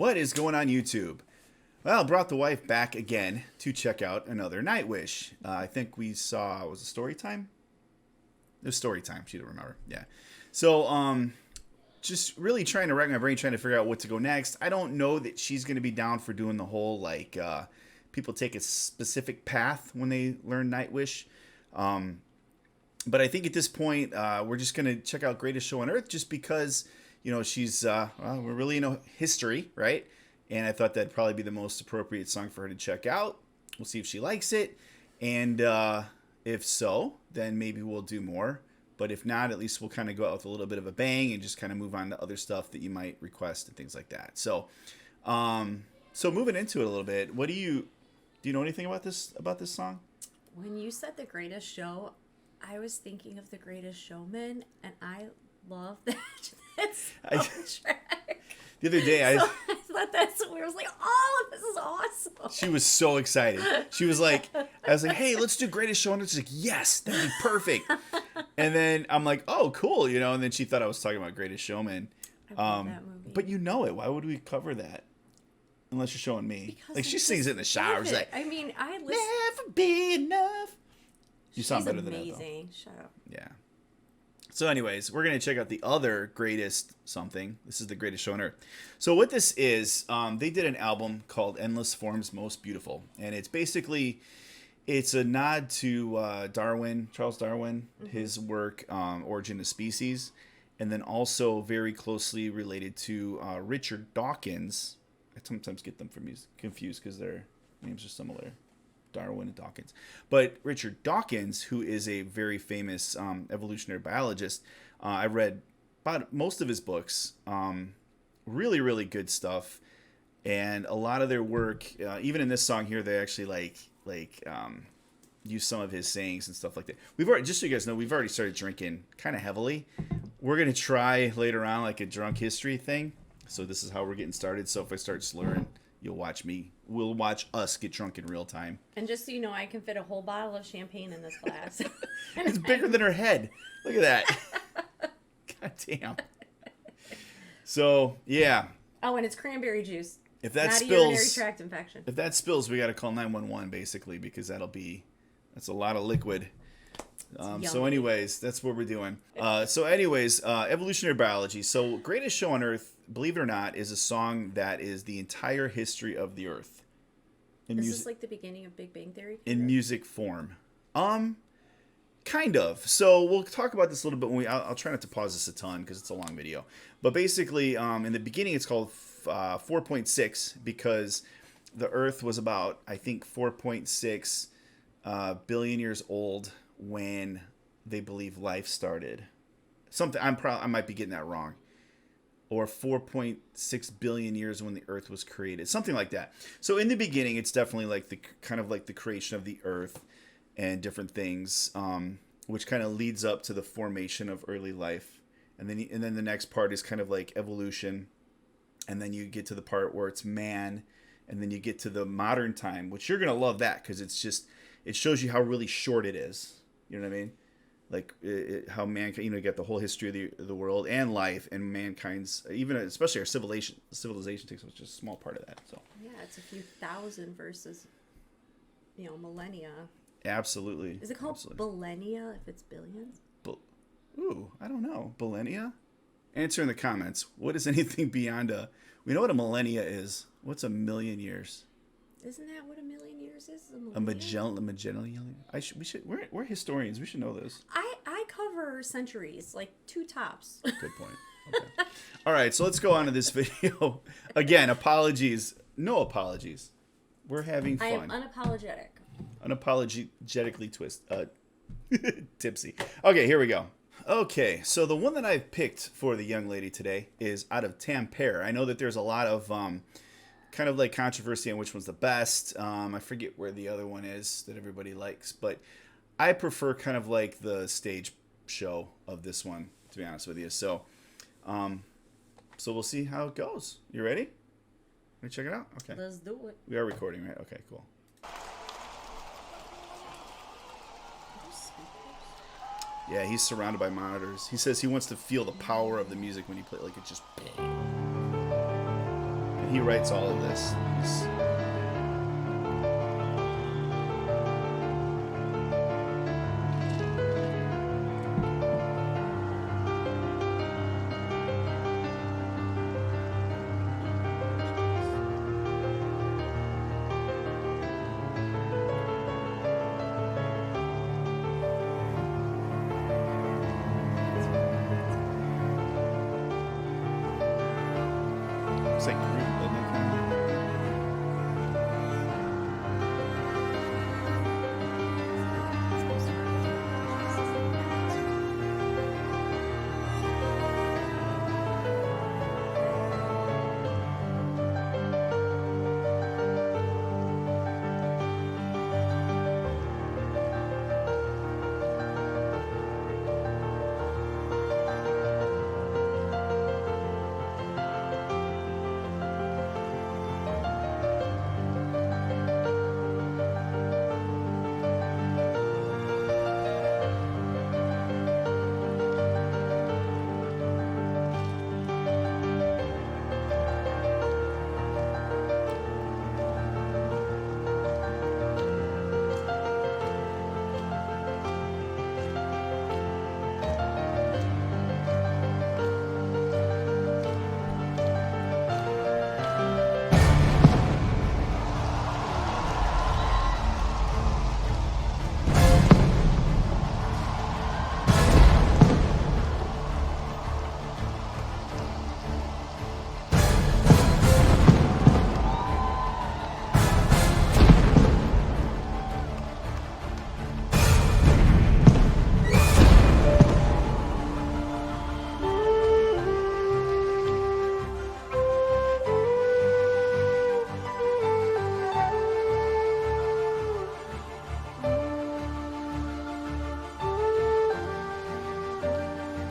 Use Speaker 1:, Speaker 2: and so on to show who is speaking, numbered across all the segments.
Speaker 1: What is going on YouTube? Well, brought the wife back again to check out another Nightwish. I think we saw, was it story time? It was story time. She didn't remember. Yeah. So, just really trying to rack my brain, trying to figure out what to go next. I don't know that she's going to be down for doing the whole, like, people take a specific path when they learn Nightwish. But I think at this point, we're just going to check out Greatest Show on Earth just because, you know, she's, well, we're really in history, right? And I thought that'd probably be the most appropriate song for her to check out. We'll see if she likes it. And if so, then maybe we'll do more. But if not, at least we'll kind of go out with a little bit of a bang and just kind of move on to other stuff that you might request and things like that. So, so moving into it a little bit, do you know anything about this song?
Speaker 2: When you said The Greatest Show, I was thinking of The Greatest Showman, and I love that soundtrack.
Speaker 1: The other day, I
Speaker 2: thought that's weird. I was like, oh, this is awesome.
Speaker 1: She was so excited. She was like, I was like, hey, let's do Greatest Show. And she's like, yes, that'd be perfect. And then I'm like, oh, cool, you know. And then she thought I was talking about Greatest Showman.
Speaker 2: I love that movie.
Speaker 1: But you know it. Why would we cover that? Unless you're showing me.
Speaker 2: Because
Speaker 1: like, she sings it in the shower. She's like,
Speaker 2: I mean, I listen.
Speaker 1: never be enough. You sound better than that, though.
Speaker 2: She's amazing. Shut up.
Speaker 1: Yeah. So anyways, we're going to check out the other greatest something. This is the Greatest Show on Earth. So what this is, they did an album called Endless Forms Most Beautiful. And it's basically, it's a nod to Charles Darwin, his work, Origin of Species. And then also very closely related to Richard Dawkins. I sometimes get them confused because their names are similar. Darwin and Dawkins. But Richard Dawkins, who is a very famous evolutionary biologist, I read about most of his books. Really, really good stuff. And a lot of their work, even in this song here, they actually use some of his sayings and stuff like that. We've already, just so you guys know, we've already started drinking kind of heavily. We're going to try later on like a drunk history thing. So this is how we're getting started. So if I start slurring, you'll watch me. We'll watch us get drunk in real time.
Speaker 2: And just so you know, I can fit a whole bottle of champagne in this glass.
Speaker 1: It's bigger than her head. Look at that. God damn. So, yeah.
Speaker 2: Oh, and it's cranberry juice.
Speaker 1: If that
Speaker 2: not
Speaker 1: spills,
Speaker 2: a urinary tract infection.
Speaker 1: If that spills, we got to call 911 basically because that's a lot of liquid. So anyways, that's what we're doing. Evolutionary biology. So Greatest Show on Earth, believe it or not, is a song that is the entire history of the Earth.
Speaker 2: Is this like the beginning of Big Bang Theory?
Speaker 1: In music form. Kind of. So we'll talk about this a little bit when I'll try not to pause this a ton because it's a long video. But basically, in the beginning, it's called 4.6 because the Earth was about, I think, 4.6 billion years old when they believe life started. I might be getting that wrong. Or 4.6 billion years when the Earth was created. Something like that. So in the beginning, it's definitely like the creation of the Earth and different things, which kind of leads up to the formation of early life. And then the next part is kind of like evolution. And then you get to the part where it's man. And then you get to the modern time, which you're going to love that because it shows you how really short it is. You know what I mean? Like how mankind, you get the whole history of the world and life and mankind's, even especially our civilization takes up just a small part of that. So
Speaker 2: yeah, it's a few thousand versus, millennia.
Speaker 1: Absolutely.
Speaker 2: Is it called millennia if it's billions?
Speaker 1: I don't know. Millennia? Answer in the comments. What is anything beyond we know what a millennia is. What's a million years?
Speaker 2: Isn't that what a million years is?
Speaker 1: A Magellan. We're historians. We should know this.
Speaker 2: I cover centuries, like 2 tops.
Speaker 1: Good point. Okay. All right, so let's go on to this video. Again, apologies. No apologies. We're having fun.
Speaker 2: I am unapologetic.
Speaker 1: Unapologetically tipsy. Okay, here we go. Okay, so the one that I've picked for the young lady today is out of Tampere. I know that there's a lot of kind of like controversy on which one's the best. I forget where the other one is that everybody likes, but I prefer kind of like the stage show of this one, to be honest with you. So, so we'll see how it goes. You ready? Let me check it out. Okay.
Speaker 2: Let's do it.
Speaker 1: We are recording, right? Okay, cool. Yeah, he's surrounded by monitors. He says he wants to feel the power of the music when he plays. Like, it just... He writes all of this. It's like Groot, doesn't it?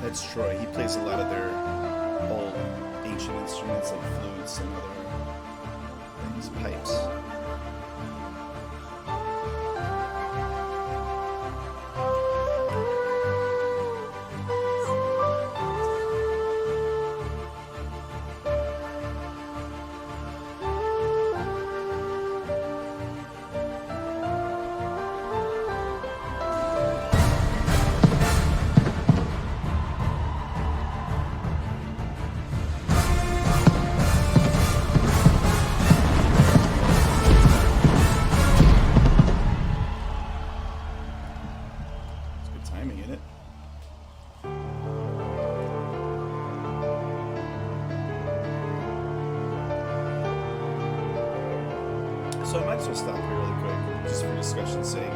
Speaker 1: That's Troy. He plays a lot of their old ancient instruments like flutes and other things, pipes. Timing in it. So I might as well stop here really quick, just for discussion's sake.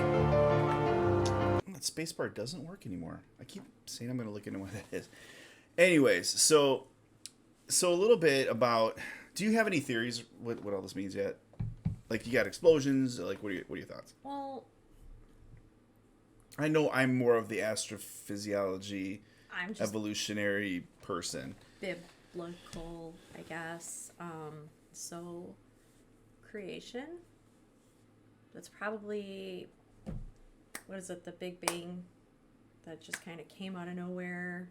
Speaker 1: That spacebar doesn't work anymore. I keep saying I'm going to look into what that is. Anyways, so a little bit about. Do you have any theories what all this means yet? Like, you got explosions. Like, what are your thoughts?
Speaker 2: Well,
Speaker 1: I know I'm more of the astrophysiology,
Speaker 2: I'm just
Speaker 1: evolutionary person.
Speaker 2: biblical, I guess. So creation. That's probably, what is it? The Big Bang that just kind of came out of nowhere.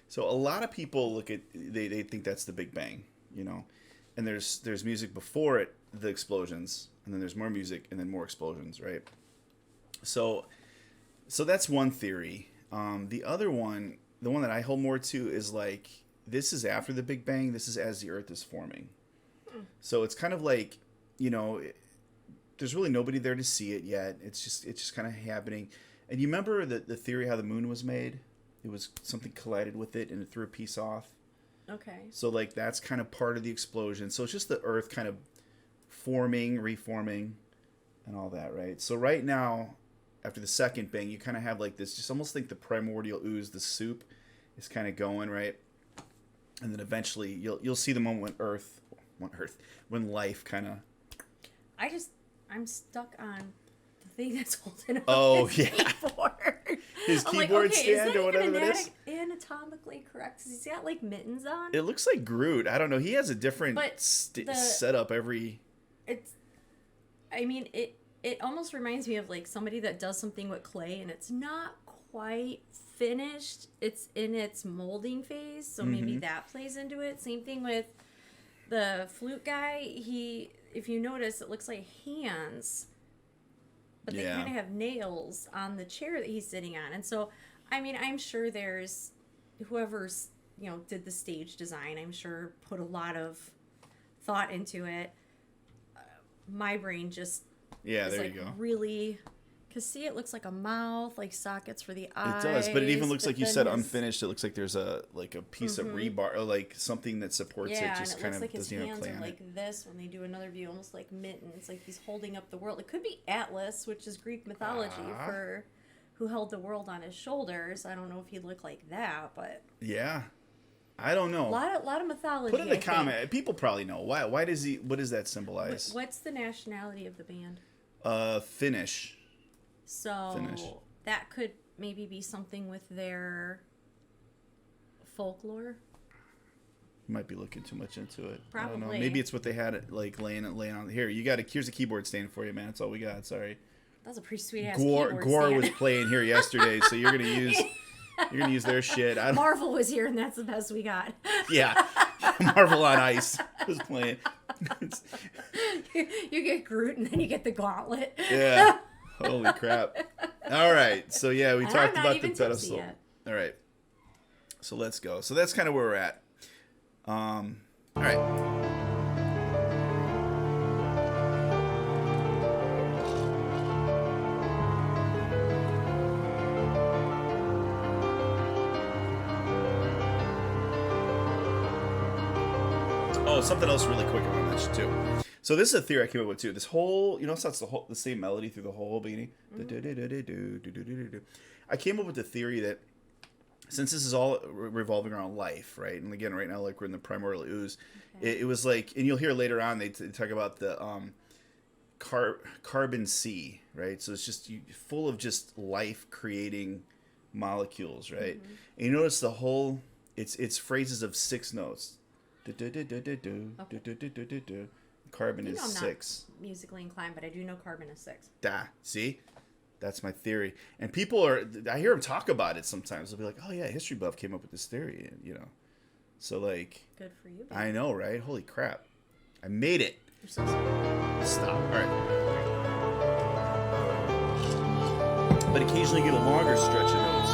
Speaker 1: So a lot of people look at they think that's the Big Bang, you know, and there's music before it, the explosions, and then there's more music and then more explosions, right? So that's one theory. The other one, the one that I hold more to, is like this is after the Big Bang. This is as the Earth is forming. So it's kind of like, you know, there's really nobody there to see it yet. It's just kind of happening. And you remember the theory how the moon was made? It was something collided with it and it threw a piece off.
Speaker 2: Okay.
Speaker 1: So like that's kind of part of the explosion. So it's just the Earth kind of forming, reforming, and all that, right? So right now, after the second bang, you kind of have like this, just almost think the primordial ooze, the soup, is kind of going, right? And then eventually you'll see the moment when life kind of.
Speaker 2: I'm stuck on the thing that's holding up
Speaker 1: his
Speaker 2: keyboard.
Speaker 1: His
Speaker 2: I'm
Speaker 1: keyboard
Speaker 2: like, okay,
Speaker 1: stand or whatever that is.
Speaker 2: Anatomically correct? Has he got like mittens on?
Speaker 1: It looks like Groot. I don't know. He has a different setup every.
Speaker 2: It almost reminds me of like somebody that does something with clay and it's not quite finished. It's in its molding phase, so maybe that plays into it. Same thing with the flute guy, if you notice, it looks like hands, but they kind of have nails on the chair that he's sitting on. And so, I mean, I'm sure there's whoever's, did the stage design, I'm sure put a lot of thought into it. My brain just is
Speaker 1: there
Speaker 2: like
Speaker 1: you go.
Speaker 2: Really, because see, it looks like a mouth, like sockets for the eyes.
Speaker 1: It does, but it even looks like you said unfinished. It looks like there's a piece of rebar or like something that supports it. Just
Speaker 2: and it
Speaker 1: kind
Speaker 2: looks
Speaker 1: of
Speaker 2: like his
Speaker 1: doesn't
Speaker 2: hands
Speaker 1: play
Speaker 2: are
Speaker 1: on
Speaker 2: like this when they do another view, almost like mittens, like he's holding up the world. It could be Atlas, which is Greek mythology for who held the world on his shoulders. I don't know if he looked like that, but
Speaker 1: yeah, I don't know.
Speaker 2: A lot of mythology.
Speaker 1: Put in the comment. People probably know why. Why does he? What does that symbolize?
Speaker 2: What's the nationality of the band?
Speaker 1: Finnish.
Speaker 2: So
Speaker 1: Finnish.
Speaker 2: That could maybe be something with their folklore.
Speaker 1: You might be looking too much into it.
Speaker 2: Probably.
Speaker 1: I don't know. Maybe it's what they had like laying on. Here, here's a keyboard stand for you, man. That's all we got. Sorry.
Speaker 2: That was a pretty sweet ass keyboard
Speaker 1: Gore
Speaker 2: stand.
Speaker 1: was playing here yesterday, so you're gonna use their shit.
Speaker 2: Marvel was here, and that's the best we got.
Speaker 1: Yeah, Marvel on Ice was playing.
Speaker 2: You get Groot, and then you get the gauntlet.
Speaker 1: Yeah. Holy crap. All right. So, yeah, we talked about the pedestal.
Speaker 2: Yet.
Speaker 1: All right. So, let's go. So, that's kind of where we're at. All right. Oh, something else really quick I want to mention, too. So this is a theory I came up with too. This whole, it's the same melody through the whole beginning. I came up with the theory that since this is all revolving around life, right? And again, right now, like we're in the primordial ooze, it was like, and you'll hear later on they talk about the carbon sea, right? So it's just full of just life creating molecules, right? Mm-hmm. And you notice the whole, it's phrases of 6 notes. Carbon is 6.
Speaker 2: I'm not musically inclined, but I do know carbon is 6.
Speaker 1: See? That's my theory. And people I hear them talk about it sometimes. They'll be like, oh yeah, History Buff came up with this theory. And, so like.
Speaker 2: Good for you. Baby.
Speaker 1: I know, right? Holy crap. I made it.
Speaker 2: You're so sorry.
Speaker 1: Stop. All right. But occasionally you get a longer stretch of notes.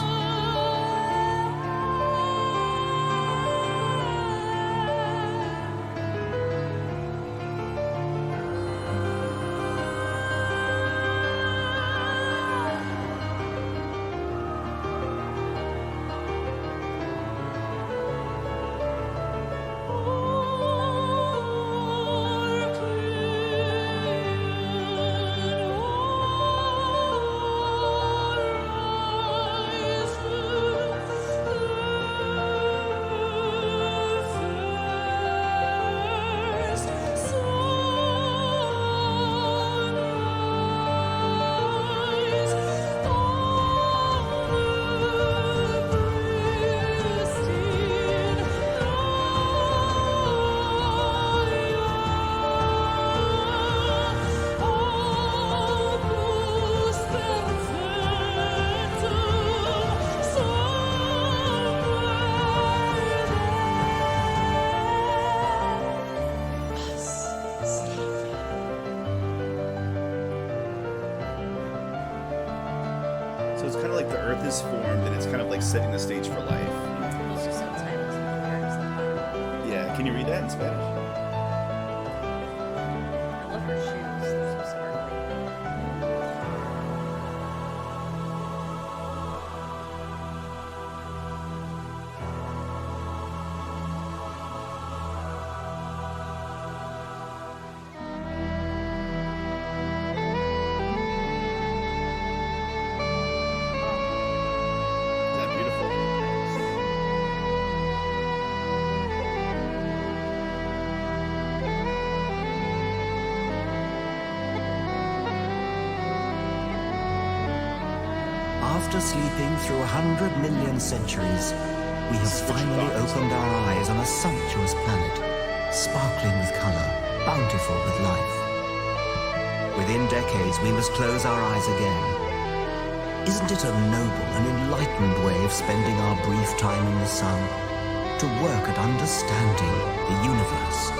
Speaker 1: Is formed and it's kind of like setting the stage for life. Yeah, can you read that in Spanish?
Speaker 2: I love her shoes. They're so sparkly.
Speaker 3: After sleeping through 100 million centuries, we have finally opened our eyes on a sumptuous planet, sparkling with color, bountiful with life. Within decades, we must close our eyes again. Isn't it a noble and enlightened way of spending our brief time in the sun? To work at understanding the universe,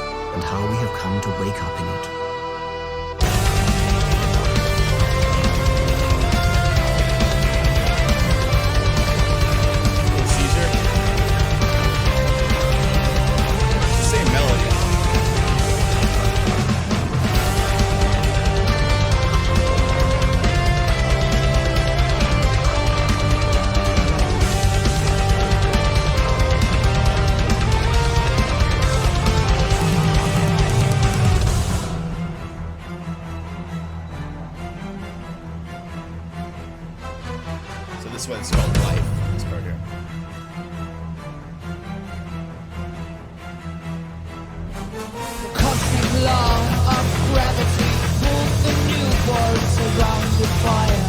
Speaker 3: come to wake up in it.
Speaker 1: Caesar. Same melody. So this one's called Life. This part here.
Speaker 4: Cosmic law of gravity pulled the new worlds around the fire.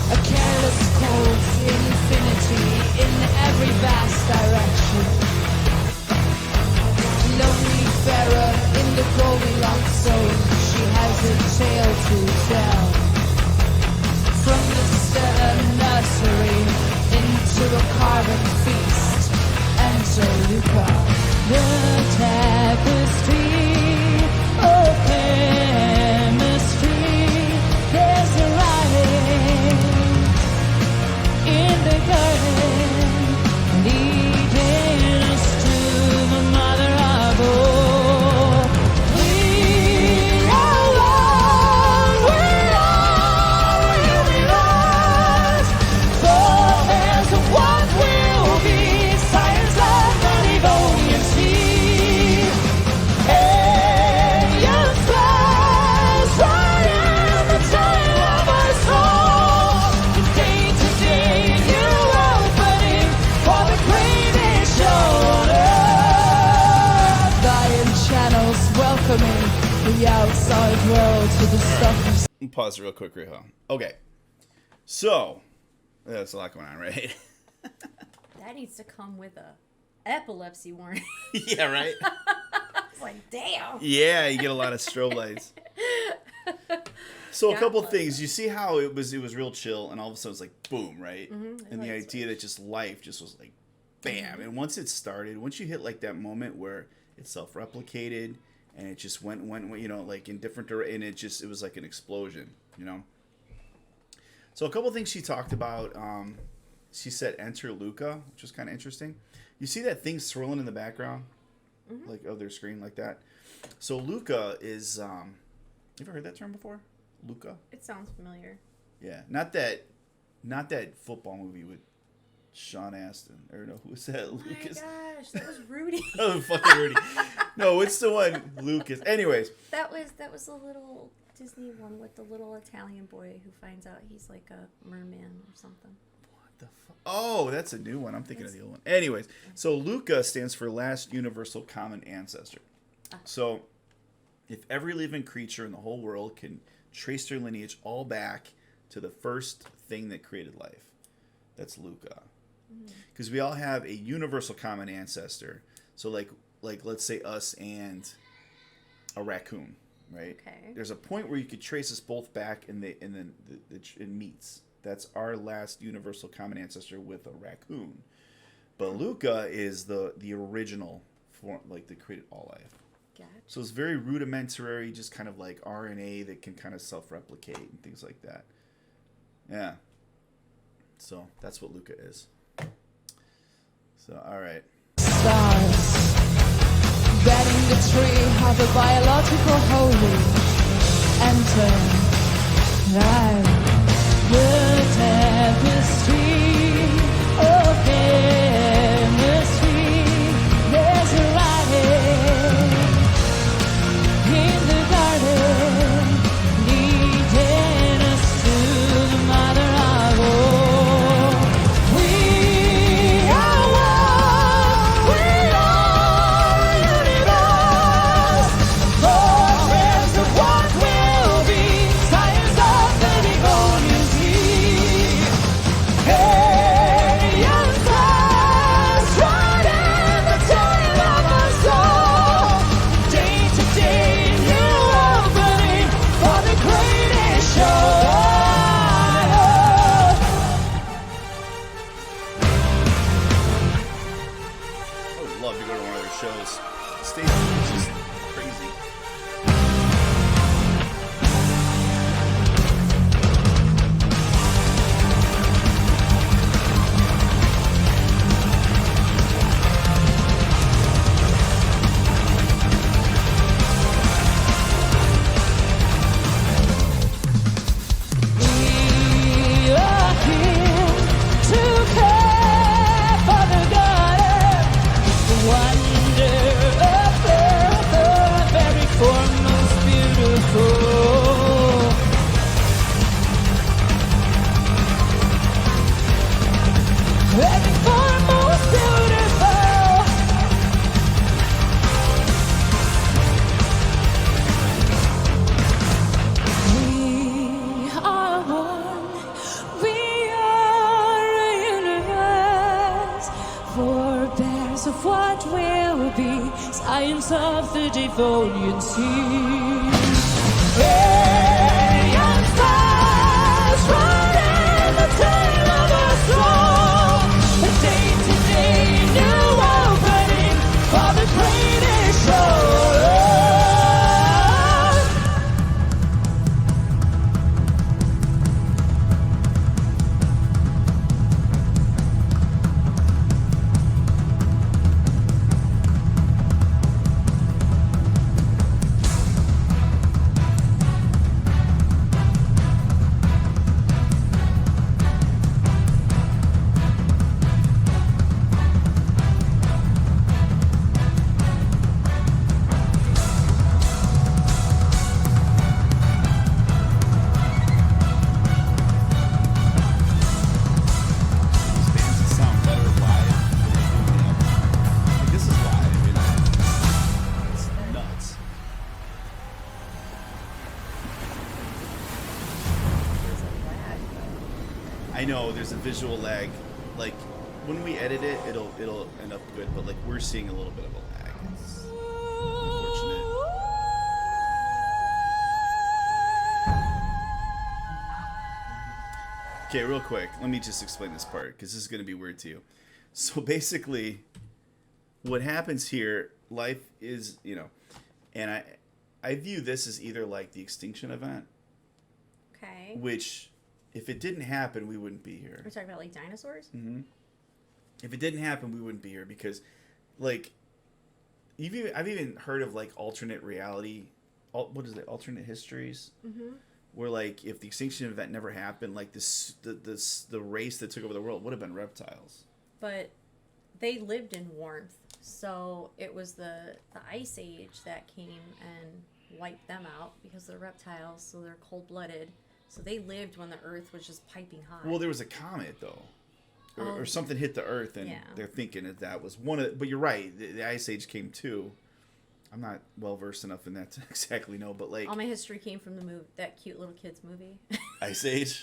Speaker 4: A careless cold infinity in every vast direction. Lonely Pharaoh in the Goldilocks zone, she has a tale to tell. From the stellar nursery into a carbon feast, enter Luca. The tapestry of chemistry. There's a writing in the garden, leading us to the mother of all. We are one, we are universe. For there's what will be science of the Livonian sea. Aliens flies right in the tail of our soul. Day to day, new opening for the greatest show on earth. Lion channels welcoming the outside world to the stuff of
Speaker 1: Pause real quick, Riho. Okay. So, that's a lot going on, right?
Speaker 2: That needs to come with a epilepsy warning.
Speaker 1: Yeah, right?
Speaker 2: It's like, damn.
Speaker 1: Yeah, you get a lot of strobe lights. So a
Speaker 2: God
Speaker 1: couple
Speaker 2: bless
Speaker 1: things. You see how it was real chill, and all of a sudden it's like boom, right?
Speaker 2: Mm-hmm.
Speaker 1: And the idea that just life just was like bam. And once it started, once you hit like that moment where it self-replicated and it just went, you know, like in different and it was like an explosion, you know. So a couple things she talked about. She said enter Luca, which was kind of interesting. You see that thing swirling in the background, like of their screen like that. So Luca is. You ever heard that term before? Luca.
Speaker 2: It sounds familiar.
Speaker 1: Yeah, not that football movie with Sean Astin, or no, who was that?
Speaker 2: Oh
Speaker 1: Lucas.
Speaker 2: my gosh, that was Rudy.
Speaker 1: Oh, fucking Rudy. No, it's the one Lucas. Anyways,
Speaker 2: That was the little Disney one with the little Italian boy who finds out he's like a merman or something.
Speaker 1: what the fuck? Oh, that's a new one. I'm thinking of the old one. Anyways, so Luca stands for Last Universal Common Ancestor. So, if every living creature in the whole world can trace their lineage all back to the first thing that created life, that's Luca. Because we all have a universal common ancestor. So like let's say us and a raccoon, right?
Speaker 2: Okay.
Speaker 1: There's a point where you could trace us both back, and then it meets. That's our last universal common ancestor with a raccoon. But Luca is the original form, like that created all life.
Speaker 2: Gotcha.
Speaker 1: So it's very rudimentary, just kind of like RNA that can kind of self-replicate and things like that. Yeah. So that's what Luca is. So, all right.
Speaker 4: stars. Bedding the tree of a biological holy. Enter the tapestry of chemistry. There's a writing in the garden, leading us to the mother of all. We are one, we are universe. Forever of what will be, science of the Livonian sea. Alien flies right in the tail of our soul. Day to day, new opening for the greatest show on earth.
Speaker 1: I would love to go to one of their shows. Stacy's just crazy.
Speaker 4: We are here to care for the garden, the wonder of earth, every form most beautiful. Every form most beautiful. We are one. We are a universe. Forebears of what will be. Science of the Devonian Sea. Alien stars running the tail of a storm. A day-to-day new opening for the greatest show.
Speaker 1: These bands that sound better live than they do now. Like, this is live, you know. It's nuts.
Speaker 2: There's a lag, though.
Speaker 1: I know there's a visual lag. Like when we edit it, it'll end up good, but like we're seeing a little bit of a lag. It's unfortunate. Okay, real quick, let me just explain this part because this is going to be weird to you. So basically, what happens here, life is, you know, and I view this as either like the extinction event,
Speaker 2: Okay.
Speaker 1: which if it didn't happen, we wouldn't be here.
Speaker 2: We're talking about like dinosaurs?
Speaker 1: If it didn't happen, we wouldn't be here because, like, I've even heard of like alternate reality, what is it? Alternate histories, where like if the extinction event never happened, like the race that took over the world would have been reptiles.
Speaker 2: But they lived in warmth, so it was the ice age that came and wiped them out because they're reptiles, so they're cold-blooded. So they lived when the earth was just piping hot.
Speaker 1: Well, there was a comet though, or
Speaker 2: Oh.
Speaker 1: something hit the earth, and
Speaker 2: Yeah.
Speaker 1: they're thinking that was one of. But you're right, the ice age came too. I'm not well versed enough in that to exactly know, but like
Speaker 2: All my history came from the movie, that cute little kids movie.
Speaker 1: Ice Age.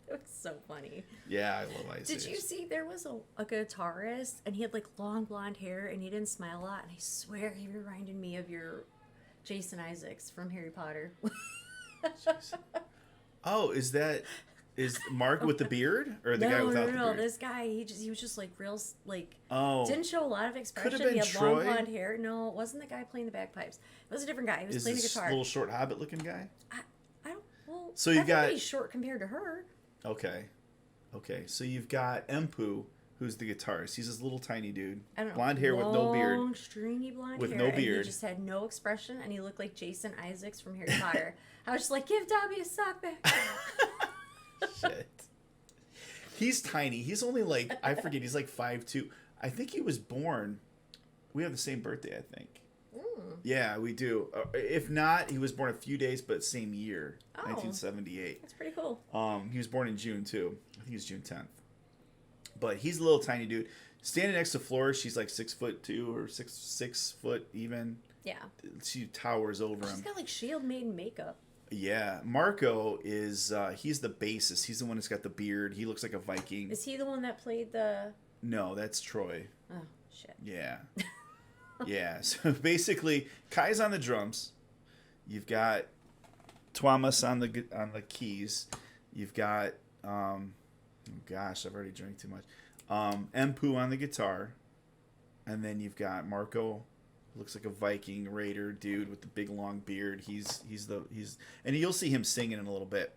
Speaker 2: It was so funny.
Speaker 1: Yeah, I love Ice Age.
Speaker 2: Did you see there was a guitarist and he had like long blonde hair and he didn't smile a lot, and I swear he reminded me of your Jason Isaacs from Harry Potter.
Speaker 1: Oh, is Mark with the beard or the guy without the beard?
Speaker 2: This guy, he was just like real, like,
Speaker 1: Oh,
Speaker 2: didn't show a lot of expression.
Speaker 1: been
Speaker 2: He had
Speaker 1: Troy.
Speaker 2: long blonde hair. No, it wasn't the guy playing the bagpipes. It was a different guy. He was
Speaker 1: is
Speaker 2: playing the
Speaker 1: this
Speaker 2: guitar.
Speaker 1: little short hobbit looking guy?
Speaker 2: I don't. Well,
Speaker 1: So you've got-
Speaker 2: everybody's short compared to her.
Speaker 1: Okay. So you've got Empu, who's the guitarist. He's this little tiny dude,
Speaker 2: I don't know.
Speaker 1: blonde hair with no beard.
Speaker 2: Long, stringy blonde
Speaker 1: With
Speaker 2: hair.
Speaker 1: no
Speaker 2: And
Speaker 1: beard.
Speaker 2: he just had no expression, and he looked like Jason Isaacs from Harry Potter. I was just like, give Dobby a sock back.
Speaker 1: Shit. He's tiny. He's only like, I forget, he's like 5'2". I think he was born. We have the same birthday, I think. Yeah, we do. If not, he was born a few days, but same year,
Speaker 2: Oh.
Speaker 1: 1978.
Speaker 2: That's pretty cool.
Speaker 1: He was born in June too. I think he was June 10th. But he's a little tiny dude. Standing next to Flora, she's like 6'2" or six foot even.
Speaker 2: Yeah.
Speaker 1: She towers over
Speaker 2: She's
Speaker 1: him.
Speaker 2: got like Shield maiden makeup.
Speaker 1: Yeah, Marco is he's the bassist. He's the one that's got the beard. He looks like a Viking.
Speaker 2: Is he the one that played the?
Speaker 1: No, that's Troy.
Speaker 2: Oh shit.
Speaker 1: Yeah. Yeah. So basically, Kai's on the drums. You've got Thomas on the keys. You've got oh gosh, I've already drank too much. Empu on the guitar, and then you've got Marco, looks like a Viking raider dude with the big long beard. He's and you'll see him singing in a little bit.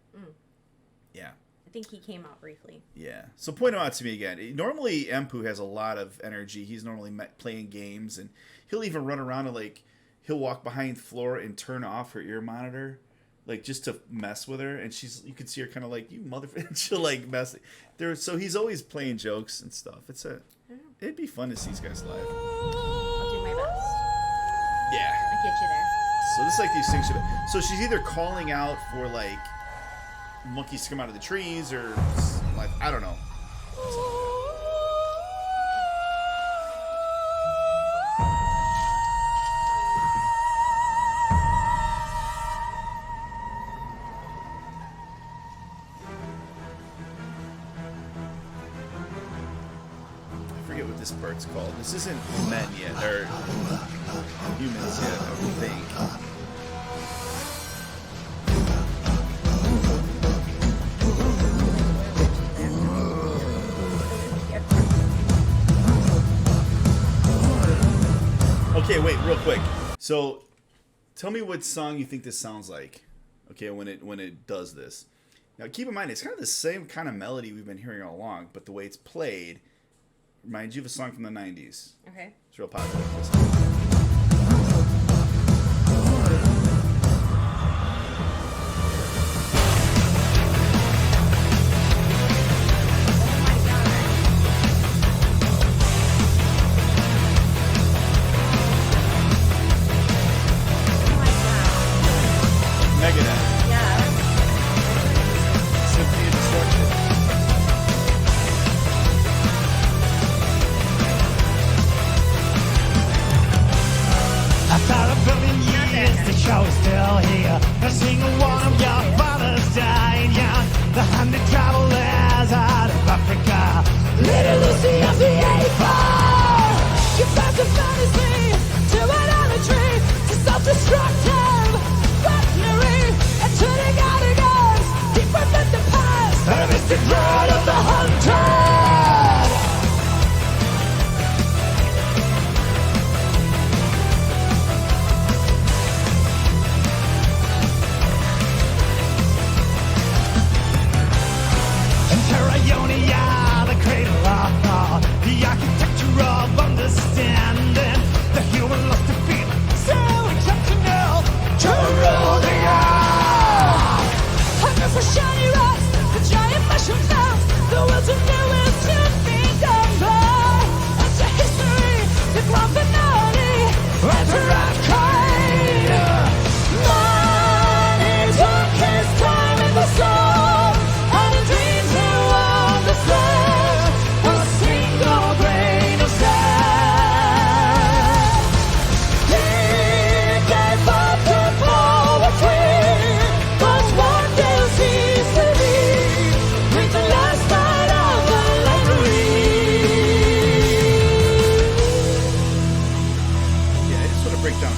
Speaker 1: Yeah.
Speaker 2: I think he came out briefly.
Speaker 1: Yeah. So point him out to me again. Normally, Empu has a lot of energy. He's normally playing games, and he'll even run around and like he'll walk behind Flora and turn off her ear monitor, like just to mess with her. And you can see her kind of like, you motherfucker. She'll like mess there. So he's always playing jokes and stuff. It'd be fun to see these guys live.
Speaker 2: I'll do my best.
Speaker 1: Yeah.
Speaker 2: I'll get you there.
Speaker 1: So this like these things should. So she's either calling out for like monkeys to come out of the trees or like I don't know. I forget what this part's called. This isn't men yet or humans yet, I don't think. Okay, wait, real quick. So, tell me what song you think this sounds like. Okay, when it does this. Now, keep in mind, it's kind of the same kind of melody we've been hearing all along, but the way it's played reminds you of a song from the 90s.
Speaker 2: Okay.
Speaker 1: It's real positive.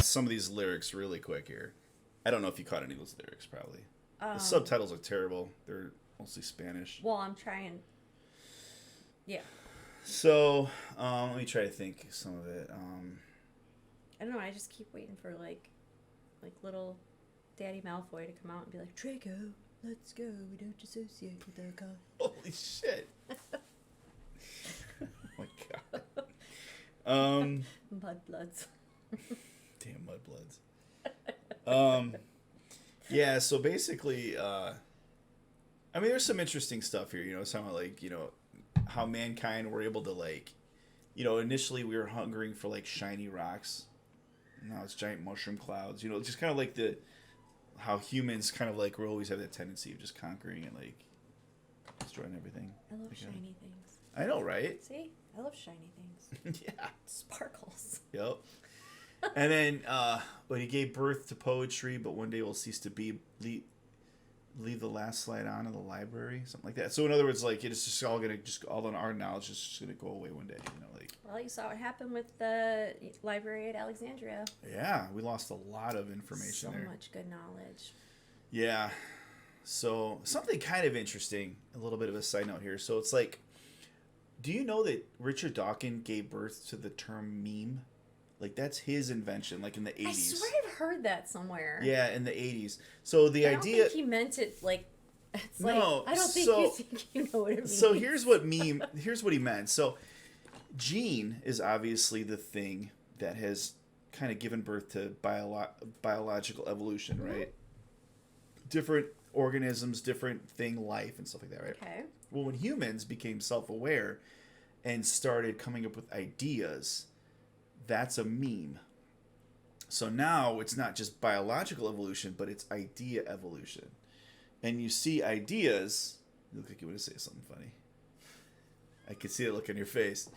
Speaker 1: Some of these lyrics really quick here. I don't know if you caught any of those lyrics, probably. The subtitles are terrible. They're mostly Spanish.
Speaker 2: Well, I'm trying. Yeah.
Speaker 1: So, let me try to think some of it.
Speaker 2: I don't know. I just keep waiting for like little Daddy Malfoy to come out and be like, Draco, let's go. We don't associate with that guy.
Speaker 1: Holy shit. Oh my god.
Speaker 2: Mudbloods.
Speaker 1: Damn mudbloods. Yeah, so basically, I mean, there's some interesting stuff here, you know, some like, you know, how mankind were able to like, you know, initially we were hungering for like shiny rocks. Now it's giant mushroom clouds, you know, just kind of like how humans kind of like, we always have that tendency of just conquering and like destroying everything.
Speaker 2: I love
Speaker 1: like,
Speaker 2: shiny things.
Speaker 1: I know, right?
Speaker 2: See? I love shiny things.
Speaker 1: Yeah.
Speaker 2: Sparkles.
Speaker 1: Yep. And then, but he gave birth to poetry, but one day will cease to be. Leave the last slide on in the library, something like that. So in other words, like it's just all gonna all in our knowledge is just gonna go away one day, you know, like.
Speaker 2: Well, you saw what happened with the library at Alexandria.
Speaker 1: Yeah, we lost a lot of information there.
Speaker 2: So much good knowledge.
Speaker 1: Yeah. So something kind of interesting, a little bit of a side note here. So it's like, do you know that Richard Dawkins gave birth to the term meme? Like that's his invention, like in the 80s.
Speaker 2: I swear I've heard that somewhere.
Speaker 1: Yeah, in the 80s. So the
Speaker 2: I don't
Speaker 1: idea.
Speaker 2: think he meant it like. It's
Speaker 1: No,
Speaker 2: like, I don't think
Speaker 1: so-
Speaker 2: you think you know what it means.
Speaker 1: So here's what he meant. So gene is obviously the thing that has kind of given birth to biological evolution, right? Different organisms, different thing, life, and stuff like that, right?
Speaker 2: Okay.
Speaker 1: Well, when humans became self-aware and started coming up with ideas, that's a meme. So now it's not just biological evolution, but it's idea evolution. And you see ideas. You look like you want to say something funny. I can see the look on your face.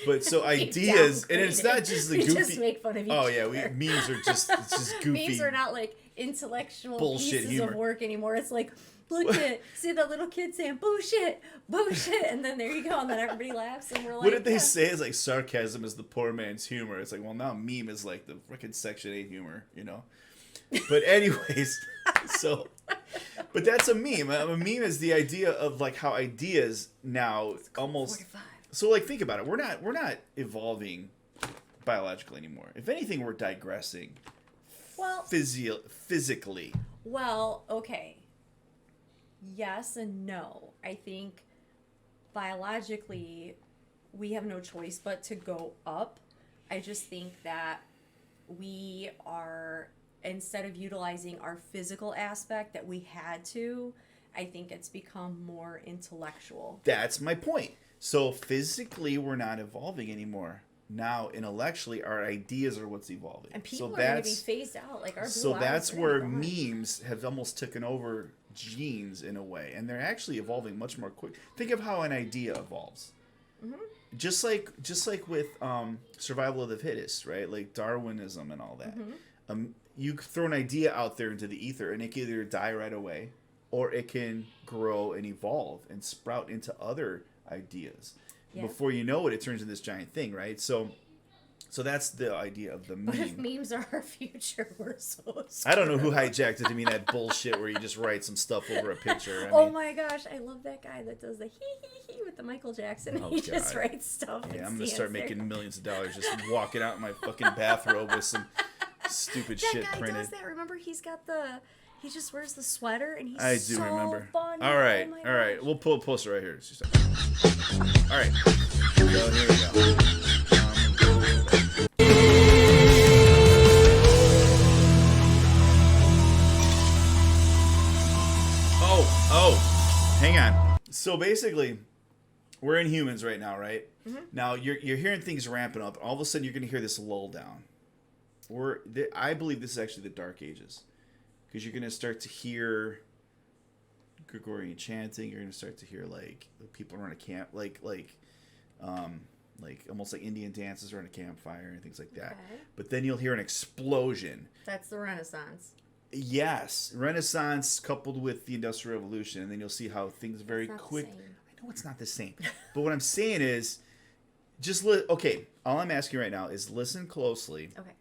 Speaker 1: But so ideas, and it's not just the
Speaker 2: we
Speaker 1: goofy.
Speaker 2: just make fun of each
Speaker 1: Oh
Speaker 2: other.
Speaker 1: yeah, memes are just it's just goofy.
Speaker 2: Memes are not like intellectual
Speaker 1: bullshit
Speaker 2: pieces
Speaker 1: humor.
Speaker 2: of work anymore. It's like, look at, see that little kid saying bullshit, and then there you go, and then everybody laughs, and we're like,
Speaker 1: What did they
Speaker 2: yeah.
Speaker 1: say? Is like sarcasm is the poor man's humor. It's like, well, now meme is like the frickin' Section 8 humor, you know? But anyways, so, but that's a meme. A meme is the idea of like how ideas now almost,
Speaker 2: 45.
Speaker 1: so like think about it. We're not evolving biologically anymore. If anything, we're digressing
Speaker 2: Well,
Speaker 1: physically.
Speaker 2: well, okay. Yes and no. I think biologically we have no choice but to go up. I just think that we are, instead of utilizing our physical aspect that we had to, I think it's become more intellectual.
Speaker 1: That's my point. So physically, we're not evolving anymore. Now, intellectually, our ideas are what's evolving.
Speaker 2: And people
Speaker 1: so
Speaker 2: are going to be phased out. Like our blue
Speaker 1: So
Speaker 2: eyes
Speaker 1: that's
Speaker 2: are
Speaker 1: where
Speaker 2: gone.
Speaker 1: memes have almost taken over genes in a way, and they're actually evolving much more quick. Think of how an idea evolves.
Speaker 2: Mm-hmm.
Speaker 1: Just like with survival of the fittest, right? Like Darwinism and all that.
Speaker 2: Mm-hmm.
Speaker 1: You throw an idea out there into the ether, and it can either die right away, or it can grow and evolve and sprout into other ideas.
Speaker 2: Yeah.
Speaker 1: Before you know it, it turns into this giant thing, right? So that's the idea of the meme.
Speaker 2: But if memes are our future, we're so screwed.
Speaker 1: I don't know who hijacked it to mean that bullshit where you just write some stuff over a picture. I
Speaker 2: Oh
Speaker 1: mean,
Speaker 2: my gosh, I love that guy that does the hee hee hee with the Michael Jackson.
Speaker 1: Oh,
Speaker 2: He just
Speaker 1: God.
Speaker 2: writes stuff.
Speaker 1: yeah,
Speaker 2: and
Speaker 1: I'm gonna
Speaker 2: stands
Speaker 1: start
Speaker 2: there.
Speaker 1: making millions of dollars just walking out in my fucking bathrobe with some stupid
Speaker 2: That
Speaker 1: shit
Speaker 2: guy
Speaker 1: printed.
Speaker 2: does that. Remember, he just wears the sweater and he's
Speaker 1: I do
Speaker 2: so
Speaker 1: remember.
Speaker 2: funny.
Speaker 1: All right,
Speaker 2: Oh my
Speaker 1: all right.
Speaker 2: gosh.
Speaker 1: We'll pull a poster right here. Just a second. All right. So here we go. Oh, hang on. So basically, we're in humans right now, right?
Speaker 2: Mm-hmm.
Speaker 1: Now you're hearing things ramping up. All of a sudden, you're going to hear this lull down. I believe this is actually the Dark Ages, because you're going to start to hear Gregorian chanting. You're going to start to hear like people around a camp, like almost like Indian dances around a campfire and things like that.
Speaker 2: Okay.
Speaker 1: But then you'll hear an explosion.
Speaker 2: That's the Renaissance.
Speaker 1: Yes, Renaissance coupled with the Industrial Revolution, and then you'll see how things very
Speaker 2: It's not the
Speaker 1: quick.
Speaker 2: same.
Speaker 1: I know it's not the same, but what I'm saying is, okay. All I'm asking right now is listen closely
Speaker 2: Okay.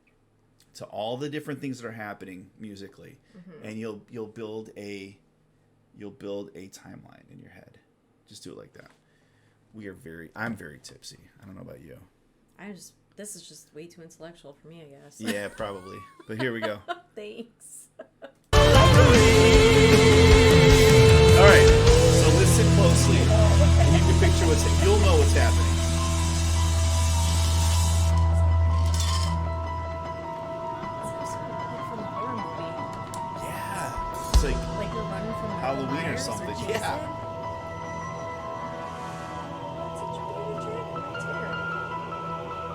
Speaker 1: to all the different things that are happening musically,
Speaker 2: Mm-hmm.
Speaker 1: and you'll build a timeline in your head. Just do it like that. I'm very tipsy. I don't know about you.
Speaker 2: This is just way too intellectual for me, I guess.
Speaker 1: Yeah, probably. But here we go.
Speaker 2: Thanks.
Speaker 1: All right. So listen closely, and you can picture you'll know what's happening.
Speaker 2: Like from a horror movie.
Speaker 1: Yeah. It's like
Speaker 2: Like we're running from Michael
Speaker 1: Halloween or
Speaker 2: Myers
Speaker 1: something.
Speaker 2: Jason.
Speaker 1: Yeah.
Speaker 2: That's a Judy Drake right there.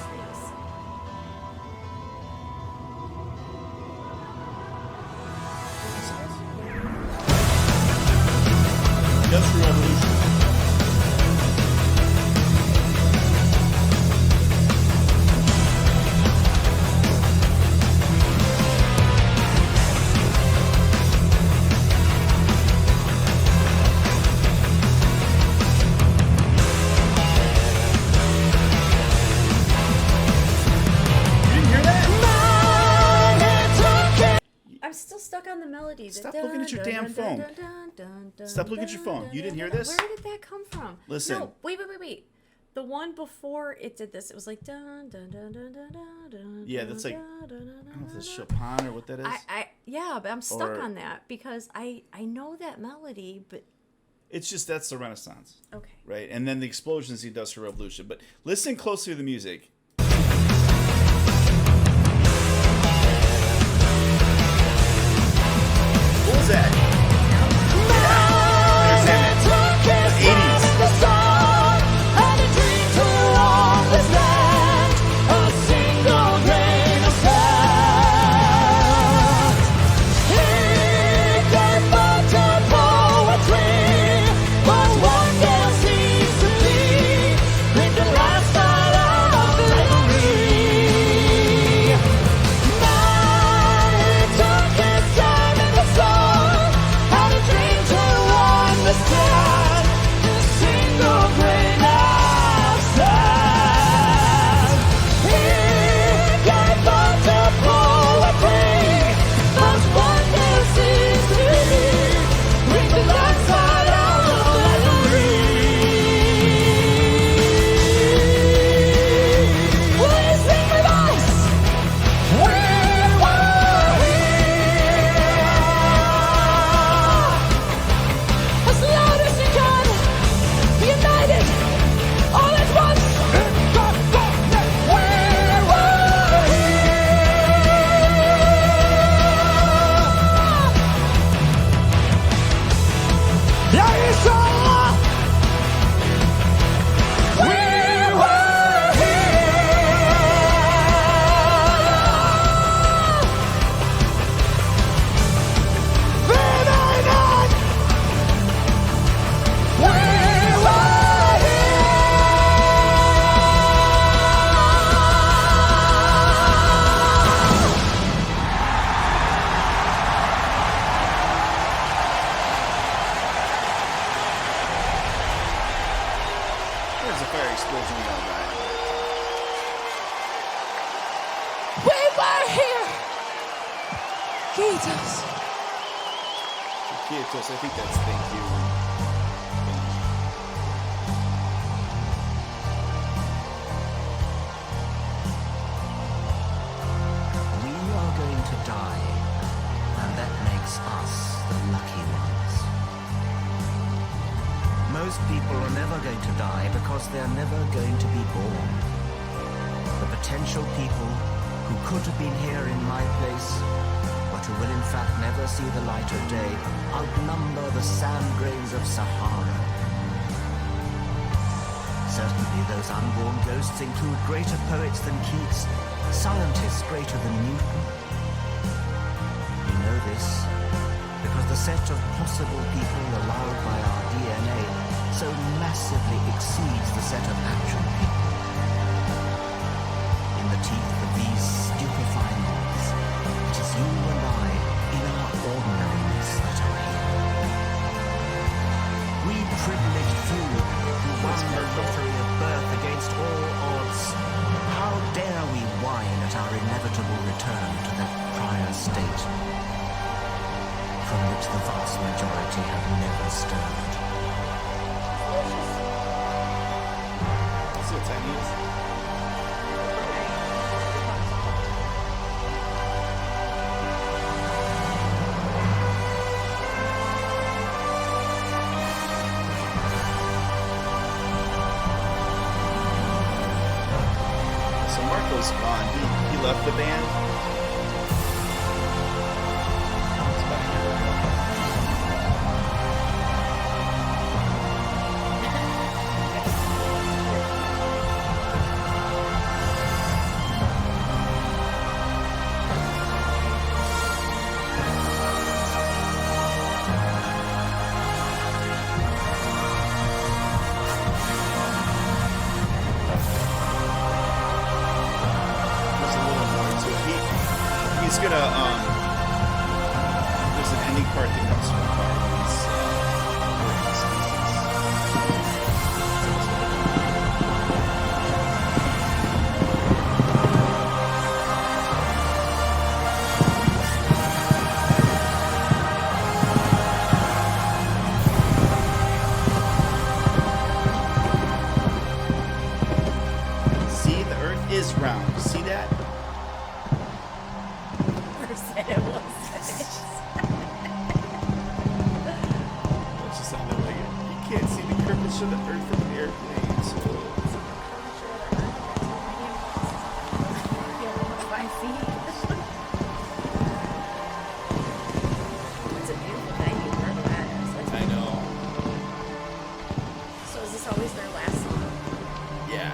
Speaker 2: Snakes.
Speaker 1: Industrial Revolution. You didn't hear that?
Speaker 2: I'm still stuck on the melody.
Speaker 1: Stop looking at your damn phone. phone. Stop looking at your phone. You didn't hear this?
Speaker 2: Where did that come from?
Speaker 1: Listen.
Speaker 2: No, wait. The one before it did this, it was like dun dun dun dun dun dun dun.
Speaker 1: Yeah, that's like,
Speaker 2: dun, dun, dun,
Speaker 1: I don't know if
Speaker 2: dun,
Speaker 1: it's
Speaker 2: dun.
Speaker 1: Chopin or what that is.
Speaker 2: Yeah, but I'm stuck
Speaker 1: Or-
Speaker 2: on that because I know that melody, but
Speaker 1: It's just that's the Renaissance,
Speaker 2: okay.
Speaker 1: right? And then the explosions he does for Revolution. But listen closely to the music. What was that? There's that. 80s. There's a fire explosion. We all died.
Speaker 4: We were here. Jesus.
Speaker 1: Kietos, I think that's thank you.
Speaker 3: We are going to die, and that makes us the lucky ones. Most people are never going to die because they're never going to be born. The potential people who could have been here in my place, but who will in fact never see the light of day, outnumber the sand grains of Sahara. Certainly those unborn ghosts include greater poets than Keats, scientists greater than Newton. We know this because the set of possible people allowed by our DNA so massively exceeds the set of actual people. In the teeth of these stupefying odds, it is you and I, in our ordinariness, that are here. We privileged few who won the lottery of birth against all odds. How dare we whine at our inevitable return to that prior state from which the vast majority have never stirred?
Speaker 1: See what time it is? So Marco's gone. He left the band. He's back here. There's a little more to it. He's gonna there's an ending part that comes from Marco's Curvature of the Earth from an airplane. So,
Speaker 2: It's a beautiful venue, wherever that is.
Speaker 1: I know.
Speaker 2: So is this always their last song?
Speaker 1: Yeah.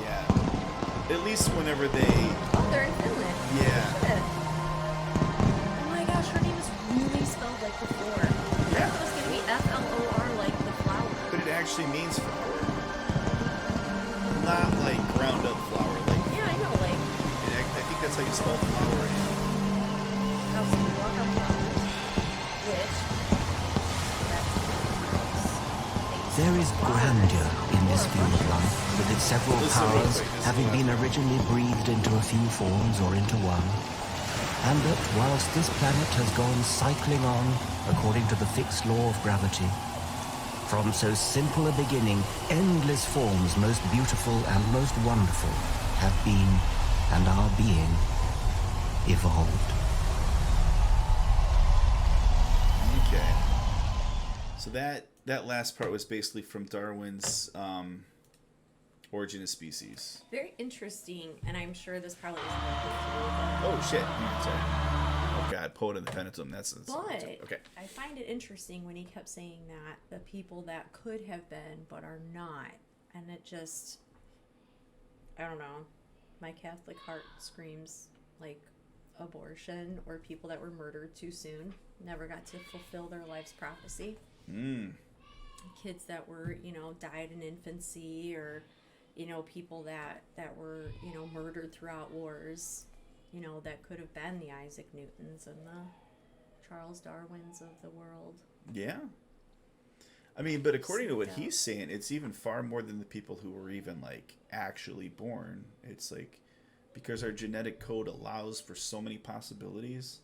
Speaker 1: Yeah. At least whenever they.
Speaker 2: Oh, they're in Finland.
Speaker 1: Yeah.
Speaker 2: Shit. Oh my gosh, her name is really spelled like the floor. I thought it was gonna be Flor like the flower.
Speaker 1: But it actually means flower. Not like ground up flour. Like,
Speaker 2: Yeah, I know, like
Speaker 1: I think that's how you spell flower.
Speaker 2: house you walk on flowers. Which that's
Speaker 3: There is grandeur in this view of life, with its several
Speaker 1: Listen real
Speaker 3: powers
Speaker 1: quick,
Speaker 3: having been originally breathed into a few forms or into one. And that whilst this planet has gone cycling on according to the fixed law of gravity, from so simple a beginning, endless forms most beautiful and most wonderful have been and are being evolved.
Speaker 1: Okay. So that last part was basically from Darwin's Origin of Species.
Speaker 2: very interesting, and I'm sure this probably isn't anything to do with it.
Speaker 1: Oh shit! Sorry. Oh god, Poet of the Penitum. That's
Speaker 2: But
Speaker 1: okay.
Speaker 2: I find it interesting when he kept saying that the people that could have been but are not, and it just, I don't know, my Catholic heart screams like abortion or people that were murdered too soon, never got to fulfill their life's prophecy. Kids that were, died in infancy, or people that were, murdered throughout wars, that could have been the Isaac Newtons and the Charles Darwins of the world.
Speaker 1: Yeah. I mean, but according to what he's saying, it's even far more than the people who were even like actually born. It's like because our genetic code allows for so many possibilities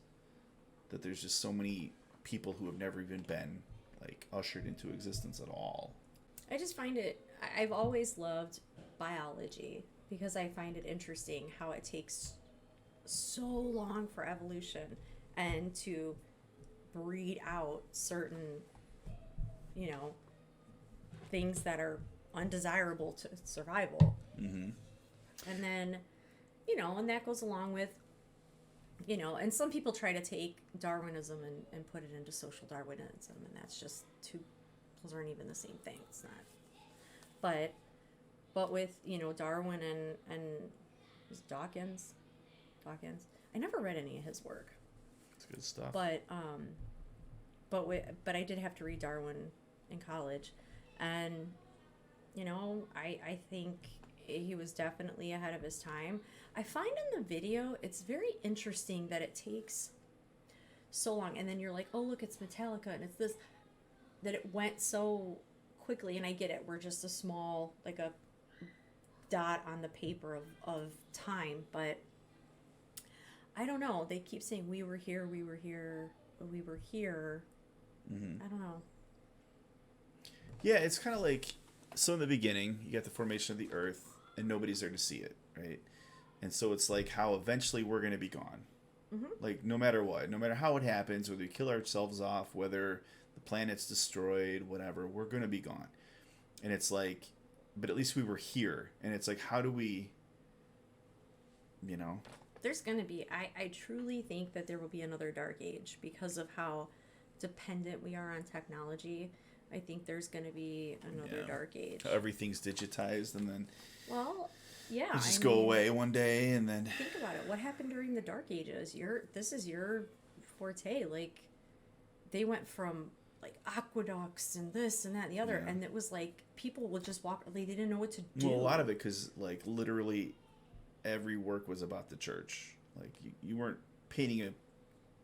Speaker 1: that there's just so many people who have never even been like ushered into existence at all.
Speaker 2: I just find I've always loved biology because I find it interesting how it takes so long for evolution and to breed out certain, things that are undesirable to survival.
Speaker 1: Mm-hmm.
Speaker 2: And then, and that goes along with, and some people try to take Darwinism and put it into social Darwinism, and that's just those aren't even the same thing. It's not. But with, Darwin and was it Dawkins? I never read any of his work.
Speaker 1: It's good stuff.
Speaker 2: But I did have to read Darwin in college, and I think he was definitely ahead of his time. I find in the video it's very interesting that it takes so long, and then you're like, oh look, it's Metallica, and it's this, that it went so quickly. And I get it, we're just a small, like a dot on the paper of time, but I don't know. They keep saying we were here.
Speaker 1: Mm-hmm.
Speaker 2: I don't know.
Speaker 1: Yeah, it's kind of like, so in the beginning, you got the formation of the Earth, and nobody's there to see it, right? And so it's like how eventually we're going to be gone.
Speaker 2: Mm-hmm.
Speaker 1: Like, no matter what, no matter how it happens, whether we kill ourselves off, whether the planet's destroyed, whatever, we're going to be gone. And it's like, but at least we were here. And it's like, how do we,
Speaker 2: There's going to be, I truly think that there will be another dark age because of how dependent we are on technology. I think there's going to be another dark age.
Speaker 1: Everything's digitized, and then
Speaker 2: Well, yeah.
Speaker 1: you just go away one day, and then
Speaker 2: Think about it. What happened during the Dark Ages? This is your forte. Like, they went from like aqueducts and this and that and the other, and it was like people would just walk. They didn't know what to do.
Speaker 1: well, a lot of it because like literally every work was about the church. Like you weren't painting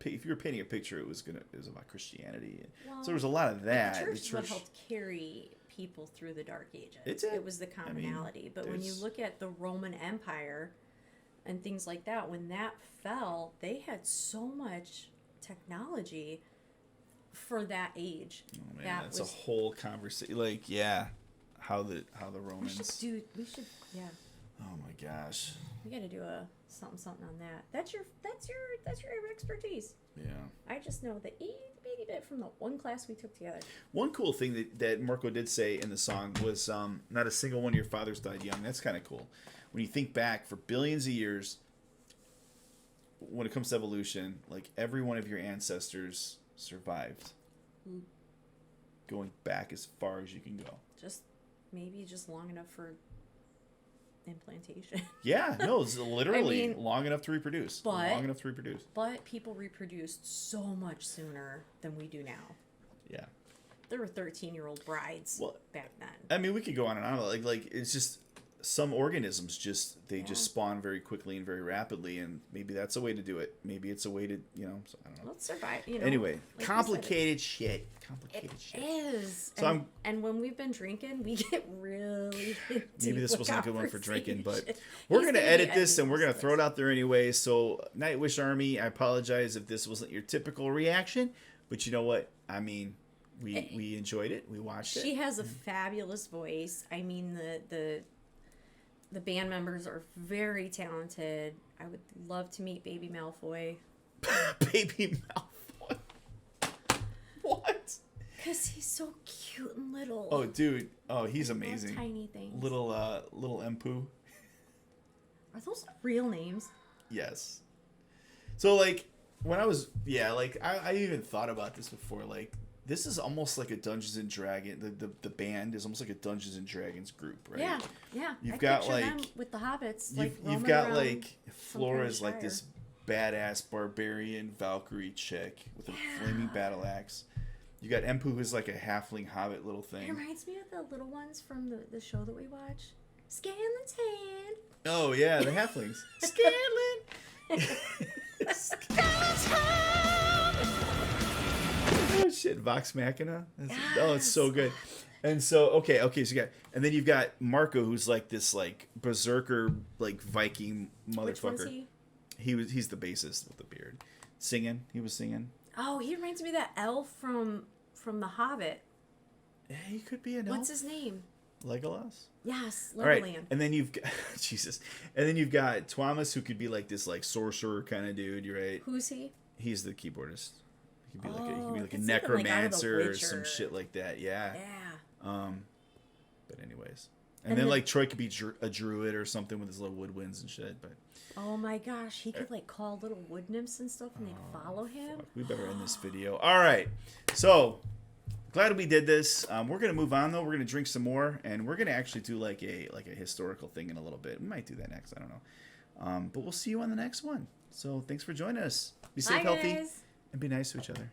Speaker 1: if you were painting a picture, it was about Christianity.
Speaker 2: Well,
Speaker 1: so there was a lot of that.
Speaker 2: The church is what helped carry people through the Dark Ages.
Speaker 1: It
Speaker 2: was the commonality. But when you look at the Roman Empire and things like that, when that fell, they had so much technology for that age.
Speaker 1: Oh man, that's a whole conversation. Like, how the Romans.
Speaker 2: We should. Yeah.
Speaker 1: Oh my gosh.
Speaker 2: We got to do a something on that. That's your expertise.
Speaker 1: Yeah.
Speaker 2: I just know the itty tiny bit from the one class we took together.
Speaker 1: One cool thing that Marco did say in the song was, not a single one of your fathers died young. That's kind of cool. When you think back for billions of years, when it comes to evolution, like every one of your ancestors survived. Going back as far as you can go.
Speaker 2: Maybe just long enough for implantation.
Speaker 1: Yeah, no, it's literally
Speaker 2: I mean,
Speaker 1: long enough to reproduce. Long enough to reproduce.
Speaker 2: But people reproduced so much sooner than we do now.
Speaker 1: Yeah.
Speaker 2: There were 13-year-old brides back then.
Speaker 1: I mean, we could go on and on. Like it's just some organisms just spawn very quickly and very rapidly, and maybe that's a way to do it. Maybe it's a way to, I don't know.
Speaker 2: Let's survive.
Speaker 1: Anyway,
Speaker 2: like
Speaker 1: complicated shit.
Speaker 2: It is.
Speaker 1: So
Speaker 2: and when we've been drinking, we get really deep.
Speaker 1: Maybe this
Speaker 2: with
Speaker 1: wasn't a good one for drinking, but
Speaker 2: conversation.
Speaker 1: we're
Speaker 2: He's
Speaker 1: going to
Speaker 2: be
Speaker 1: edit this and
Speaker 2: editing
Speaker 1: we're going to throw it out there anyway. So, Nightwish Army, I apologize if this wasn't your typical reaction, but you know what? I mean, we enjoyed it. We watched it.
Speaker 2: She has a fabulous voice. I mean, the band members are very talented. I would love to meet Baby Malfoy.
Speaker 1: Baby Malfoy. What?
Speaker 2: Because he's so cute and little.
Speaker 1: Oh, dude. Oh, he's amazing.
Speaker 2: Tiny things.
Speaker 1: Little Empu.
Speaker 2: Are those real names?
Speaker 1: Yes. So, like, when I was, I even thought about this before. Like, this is almost like a Dungeons and Dragons. The band is almost like a Dungeons and Dragons group, right?
Speaker 2: Yeah.
Speaker 1: You've
Speaker 2: I
Speaker 1: got
Speaker 2: picture
Speaker 1: like
Speaker 2: them with the hobbits.
Speaker 1: you've got
Speaker 2: roaming
Speaker 1: like
Speaker 2: around
Speaker 1: Flora's
Speaker 2: some kind
Speaker 1: like
Speaker 2: of
Speaker 1: this badass barbarian Valkyrie chick with a flaming battle axe. You got Empu, who's like a halfling hobbit little thing.
Speaker 2: It reminds me of the little ones from the show that we watch. Scanlan's hand.
Speaker 1: Oh yeah, the halflings. Scanlan. Oh shit, Vox Machina. Oh, it's so good. And so okay, so you've got Marco, who's like this like berserker like Viking motherfucker.
Speaker 2: Which one's he?
Speaker 1: He's the bassist with the beard. He was singing.
Speaker 2: Oh, he reminds me of that elf from The Hobbit.
Speaker 1: Yeah, he could be an elf.
Speaker 2: What's his name?
Speaker 1: Legolas?
Speaker 2: Yes,
Speaker 1: All
Speaker 2: Legoland.
Speaker 1: right. And then you've got Jesus. And then you've got Thomas, who could be like this like sorcerer kind of dude, you're right.
Speaker 2: Who's he?
Speaker 1: He's the keyboardist. He could be like a
Speaker 2: it's even, like, out of The
Speaker 1: necromancer or some
Speaker 2: Witcher.
Speaker 1: shit like that. Yeah.
Speaker 2: Yeah.
Speaker 1: But anyways. And then like Troy could be a druid or something with his little woodwinds and shit, but
Speaker 2: Oh my gosh, he could like call little wood nymphs and stuff and they'd follow him.
Speaker 1: fuck, we better end this video. All right. So, glad we did this. We're going to move on though. We're going to drink some more and we're going to actually do like a historical thing in a little bit. We might do that next, I don't know. But we'll see you on the next one. So, thanks for joining us. Be safe,
Speaker 2: Bye,
Speaker 1: healthy,
Speaker 2: guys.
Speaker 1: and be nice to each other.